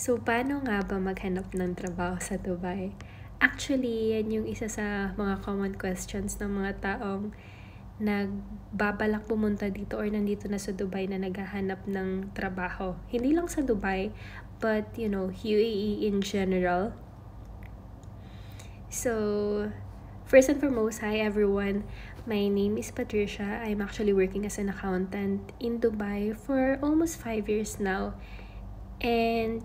So, paano nga ba maghanap ng trabaho sa Dubai? Actually, yan yung isa sa mga common questions ng mga taong nagbabalak pumunta dito or nandito na sa Dubai na naghahanap ng trabaho. Hindi lang sa Dubai, but UAE in general. So, first and foremost, hi everyone. My name is Patricia. I'm actually working as an accountant in Dubai for almost 5 years now. And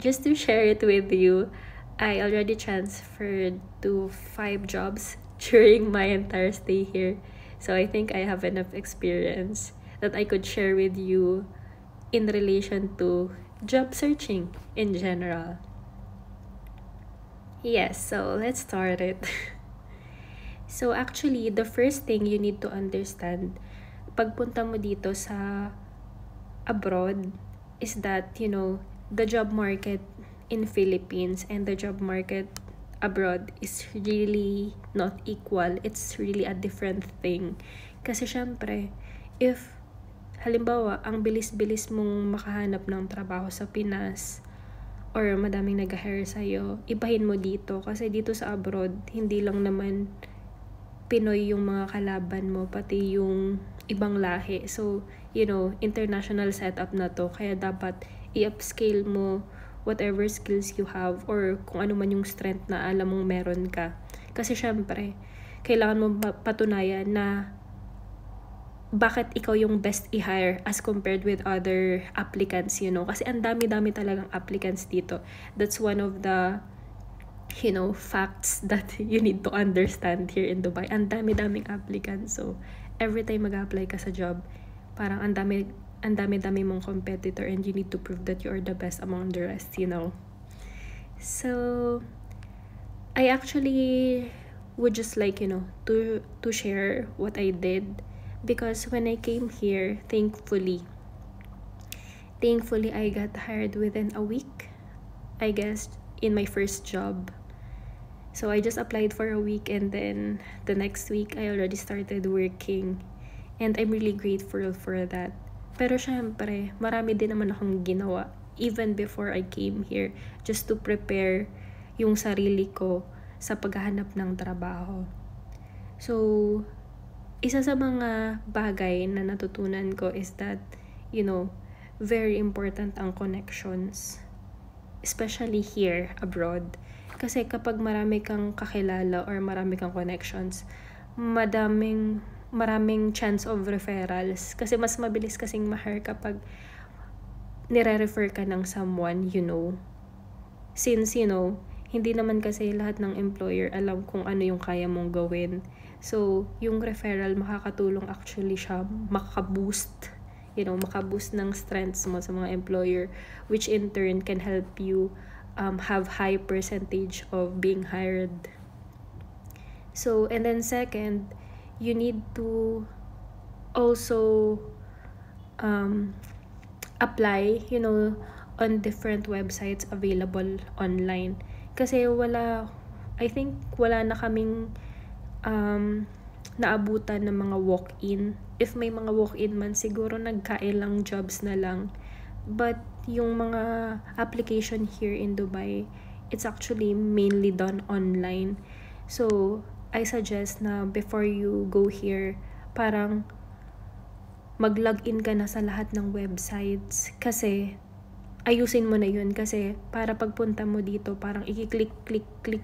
just to share it with you, I already transferred to 5 jobs during my entire stay here. So I think I have enough experience that I could share with you in relation to job searching in general. Yes, so let's start it. So actually, the first thing you need to understand pagpunta mo dito sa abroad is that, the job market in Philippines and the job market abroad is really not equal. It's really a different thing. Kasi syempre, if halimbawa, ang bilis-bilis mong makahanap ng trabaho sa Pinas or madaming nag-hire sa'yo, ibahin mo dito. Kasi dito sa abroad, hindi lang naman Pinoy yung mga kalaban mo, pati yung ibang lahi. So, international setup na to. Kaya dapat i-upscale mo whatever skills you have or kung ano man yung strength na alam mong meron ka. Kasi syempre, kailangan mo patunayan na bakit ikaw yung best i-hire as compared with other applicants, Kasi ang dami-dami talagang applicants dito. That's one of the facts that you need to understand here in Dubai. Ang dami-daming applicants. So, every time mag-apply ka sa job, parang ang dami-dami mong competitor and you need to prove that you are the best among the rest, So, I actually would just like, to share what I did because when I came here, thankfully, I got hired within a week, I guess, in my first job. So I just applied for a week and then the next week I already started working. And I'm really grateful for that. Pero syempre, marami din naman akong ginawa even before I came here just to prepare yung sarili ko sa paghahanap ng trabaho. So, isa sa mga bagay na natutunan ko is that, very important ang connections. Especially here abroad. Kasi kapag marami kang kakilala or marami kang connections, maraming chance of referrals. Kasi mas mabilis kasing ma-hire kapag nire-refer ka ng someone, Since, hindi naman kasi lahat ng employer alam kung ano yung kaya mong gawin. So, yung referral makakatulong actually siya makaboost ng strengths mo sa mga employer, which in turn can help you have high percentage of being hired. So, and then second, you need to also apply, on different websites available online. Kasi I think wala na kaming naabutan ng mga walk-in. If may mga walk-in man, siguro nagkailang jobs na lang. But yung mga application here in Dubai, it's actually mainly done online. So, I suggest na before you go here, parang mag-login ka na sa lahat ng websites. Kasi, ayusin mo na yun. Kasi, para pagpunta mo dito, parang i-click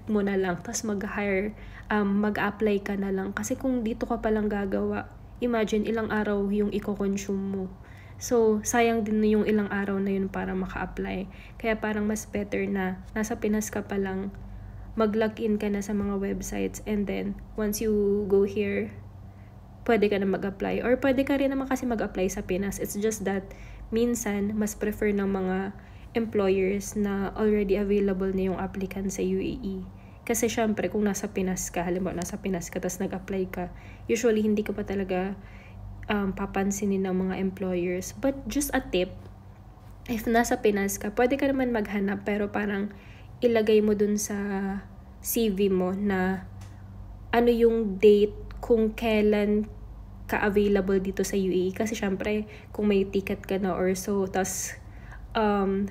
mo na lang. Tapos mag-apply ka na lang. Kasi kung dito ka palang gagawa, imagine ilang araw yung i-consume mo. So, sayang din yung ilang araw na yun para maka-apply. Kaya parang mas better na nasa Pinas ka pa lang, mag-login ka na sa mga websites and then, once you go here, pwede ka na mag-apply. Or pwede ka rin naman kasi mag-apply sa Pinas. It's just that, minsan, mas prefer ng mga employers na already available na yung applicant sa UAE. Kasi syempre, kung nasa Pinas ka, halimbawa nasa Pinas ka, tapos nag-apply ka, usually hindi ka pa talaga papansinin ng mga employers. But just a tip, if nasa Pinas ka, pwede ka naman maghanap pero parang ilagay mo dun sa CV mo na ano yung date kung kailan ka available dito sa UAE. Kasi syempre, kung may ticket ka na or so, tas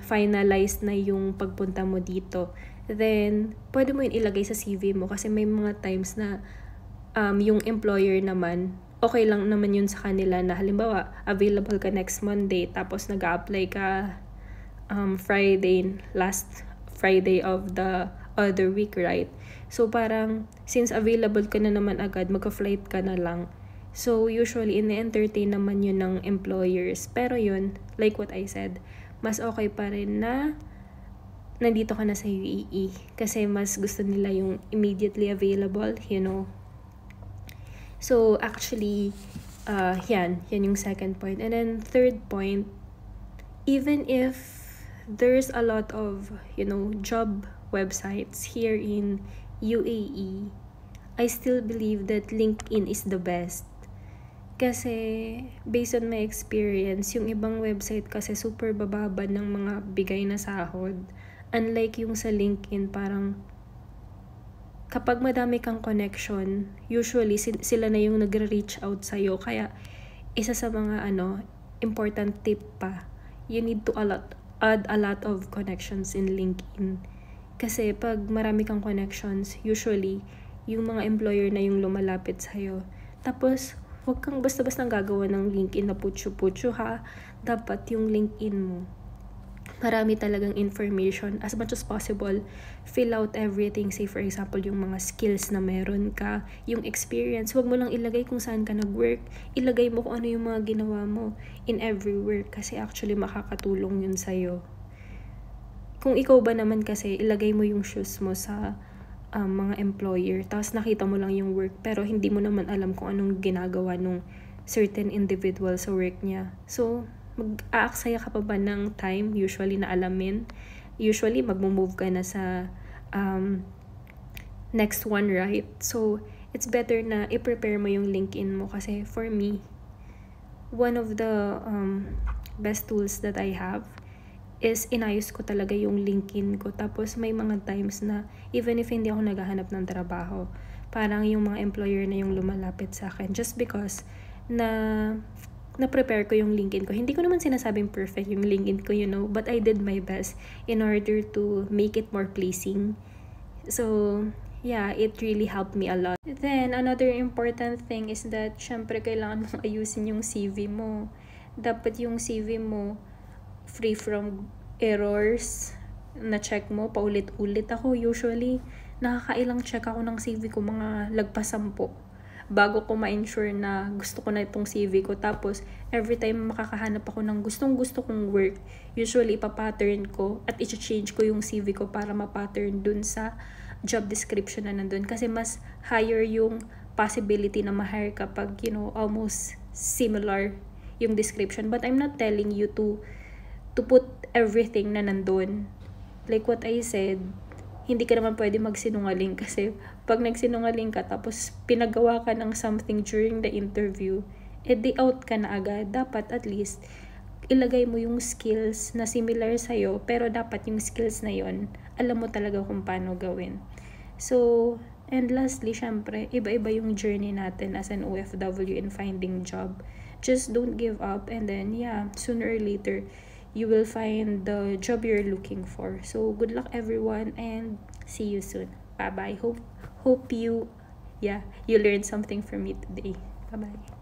finalized na yung pagpunta mo dito, then pwede mo yun ilagay sa CV mo kasi may mga times na yung employer naman, okay lang naman yun sa kanila na halimbawa, available ka next Monday tapos nag-a-apply ka Friday, last Friday of the other week, right? So parang, since available ka na naman agad, magka-flight ka na lang. So usually, ine-entertain naman yun ng employers. Pero yun, like what I said, mas okay pa rin na nandito ka na sa UAE. Kasi mas gusto nila yung immediately available, you know. So actually, yan yung second point. And then third point, even if there's a lot of, job websites here in UAE, I still believe that LinkedIn is the best. Kasi, based on my experience, yung ibang website kasi super bababa ng mga bigay na sahod. Unlike yung sa LinkedIn, parang kapag madami kang connection, usually sila na yung nagre-reach out sa'yo. Kaya, isa sa mga important tip pa, you need to add a lot of connections in LinkedIn. Kasi pag marami kang connections, usually, yung mga employer na yung lumalapit sa'yo. Tapos, huwag kang basta-basta gagawa ng LinkedIn na putyo-putyo ha. Dapat yung LinkedIn mo, marami talagang information. As much as possible, fill out everything. Say for example, yung mga skills na meron ka, yung experience. Huwag mo lang ilagay kung saan ka nag-work. Ilagay mo kung ano yung mga ginawa mo in every work. Kasi actually makakatulong yun sa'yo. Kung ikaw ba naman kasi, ilagay mo yung shoes mo sa mga employer, tapos nakita mo lang yung work, pero hindi mo naman alam kung anong ginagawa nung certain individual sa work niya. So, mag-aaksaya ka pa ba ng time, usually na alamin? Usually, mag-move ka na sa next one, right? So, it's better na i-prepare mo yung LinkedIn mo kasi for me, one of the best tools that I have is inayos ko talaga yung LinkedIn ko. Tapos may mga times na even if hindi ako naghahanap ng trabaho, parang yung mga employer na yung lumalapit sa akin just because na-prepare ko yung LinkedIn ko. Hindi ko naman sinasabing perfect yung LinkedIn ko, but I did my best in order to make it more pleasing. So, yeah, it really helped me a lot. Then, another important thing is that syempre kailangan mong ayusin yung CV mo. Dapat yung CV mo free from errors, na check mo paulit-ulit. Ako usually nakakailang check ako ng CV ko, mga lagpas 10 bago ko ma-ensure na gusto ko na itong CV ko. Tapos every time makakahanap ako ng gustong-gusto kong work, usually ipa-pattern ko at i-change ko yung CV ko para ma-pattern dun sa job description na nandun. Kasi mas higher yung possibility na ma-hire kapag almost similar yung description. But I'm not telling you to put everything na nandun. Like what I said, hindi ka naman pwede magsinungaling kasi pag nagsinungaling ka tapos pinagawa ka ng something during the interview, di out ka na agad. Dapat at least ilagay mo yung skills na similar sa'yo, pero dapat yung skills na yon alam mo talaga kung paano gawin. So, and lastly, syempre, iba-iba yung journey natin as an OFW in finding job. Just don't give up, and then, sooner or later, you will find the job you're looking for. So, good luck everyone, and see you soon. Bye-bye. Hope you learned something from me today. Bye-bye.